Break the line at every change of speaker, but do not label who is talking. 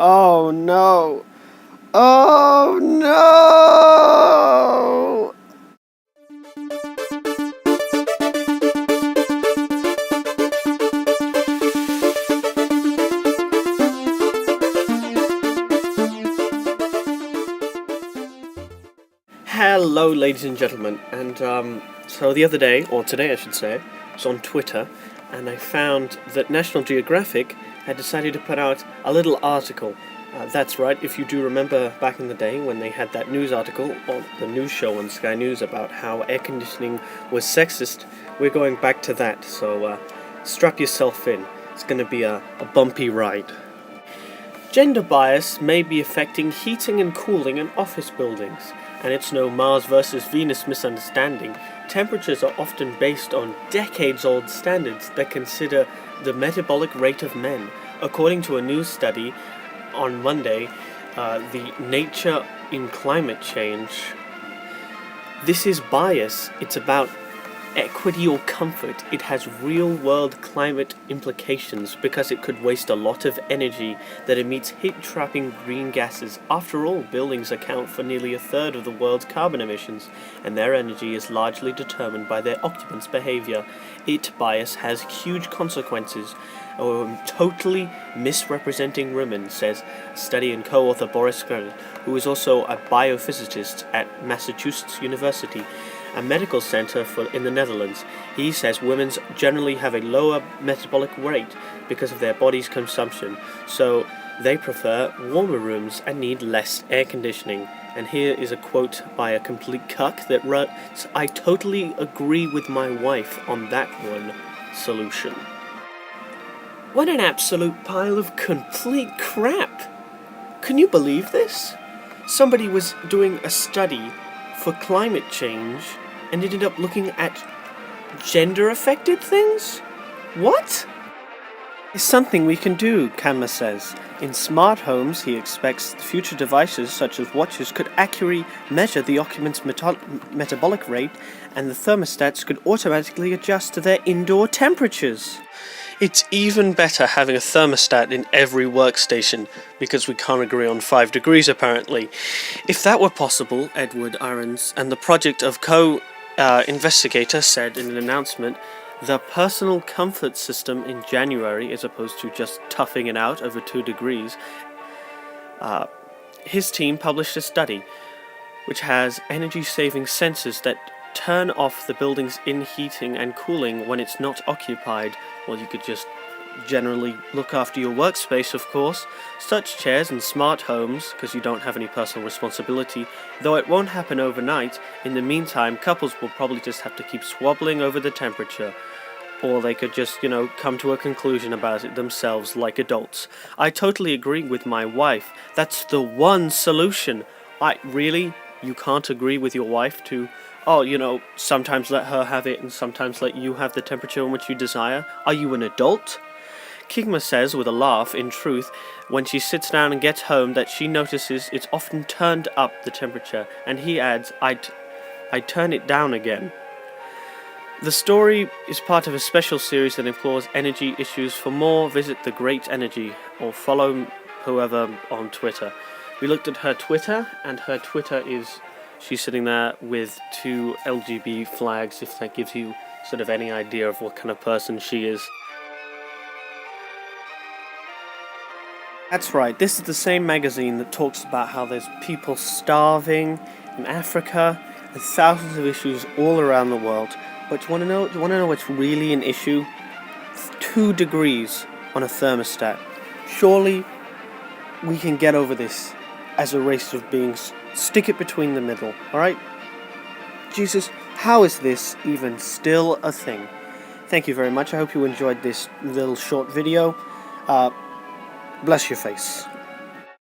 Oh no! Oh no! Hello, ladies and gentlemen, and so the other day, or today I should say, I was on Twitter, and I found that National Geographic had decided to put out a little article. That's right, if you do remember back in the day when they had that news article on the news show on Sky News about how air conditioning was sexist, we're going back to that, so strap yourself in. It's going to be a bumpy ride. Gender bias may be affecting heating and cooling in office buildings, and it's no Mars versus Venus misunderstanding. Temperatures are often based on decades-old standards that consider the metabolic rate of men. According to a news study on Monday, the Nature in Climate Change, this is bias. It's about equity or comfort. It has real-world climate implications because it could waste a lot of energy that emits heat-trapping green gases. After all, buildings account for nearly a third of the world's carbon emissions, and their energy is largely determined by their occupants' behavior. Bias has huge consequences. Totally misrepresenting women, says study and co-author Boris Gerndt, who is also a biophysicist at Massachusetts University, a medical center in the Netherlands. He says women generally have a lower metabolic rate because of their body's consumption, so they prefer warmer rooms and need less air conditioning. And here is a quote by a complete cuck that writes, "I totally agree with my wife on that one solution." What an absolute pile of complete crap! Can you believe this? Somebody was doing a study for climate change and ended up looking at gender-affected things? What? It's something we can do, Kanma says. In smart homes, he expects future devices such as watches could accurately measure the occupant's metabolic rate, and the thermostats could automatically adjust to their indoor temperatures. It's even better having a thermostat in every workstation, because we can't agree on 5 degrees apparently. If that were possible, Edward Ahrens and the project of co-investigator said in an announcement, the personal comfort system in January, as opposed to just toughing it out over 2 degrees, his team published a study which has energy-saving sensors that turn off the building's in-heating and cooling when it's not occupied. Well, you could just generally look after your workspace, of course. Such chairs in smart homes, because you don't have any personal responsibility, though it won't happen overnight. In the meantime, couples will probably just have to keep swabbling over the temperature. Or they could just, come to a conclusion about it themselves like adults. I totally agree with my wife. That's the one solution. Really? You can't agree with your wife to, sometimes let her have it and sometimes let you have the temperature in which you desire? Are you an adult? Kigma says with a laugh, in truth, when she sits down and gets home that she notices it's often turned up the temperature, and he adds, I'd turn it down again. The story is part of a special series that explores energy issues. For more, visit The Great Energy or follow whoever on Twitter. We looked at her Twitter, and her Twitter is, she's sitting there with 2 LGB flags, if that gives you sort of any idea of what kind of person she is. That's right, this is the same magazine that talks about how there's people starving in Africa and thousands of issues all around the world. But do you want to know what's really an issue? 2 degrees on a thermostat. Surely we can get over this as a race of beings. Stick it between the middle, alright? Jesus, how is this even still a thing? Thank you very much. I hope you enjoyed this little short video. Bless your face.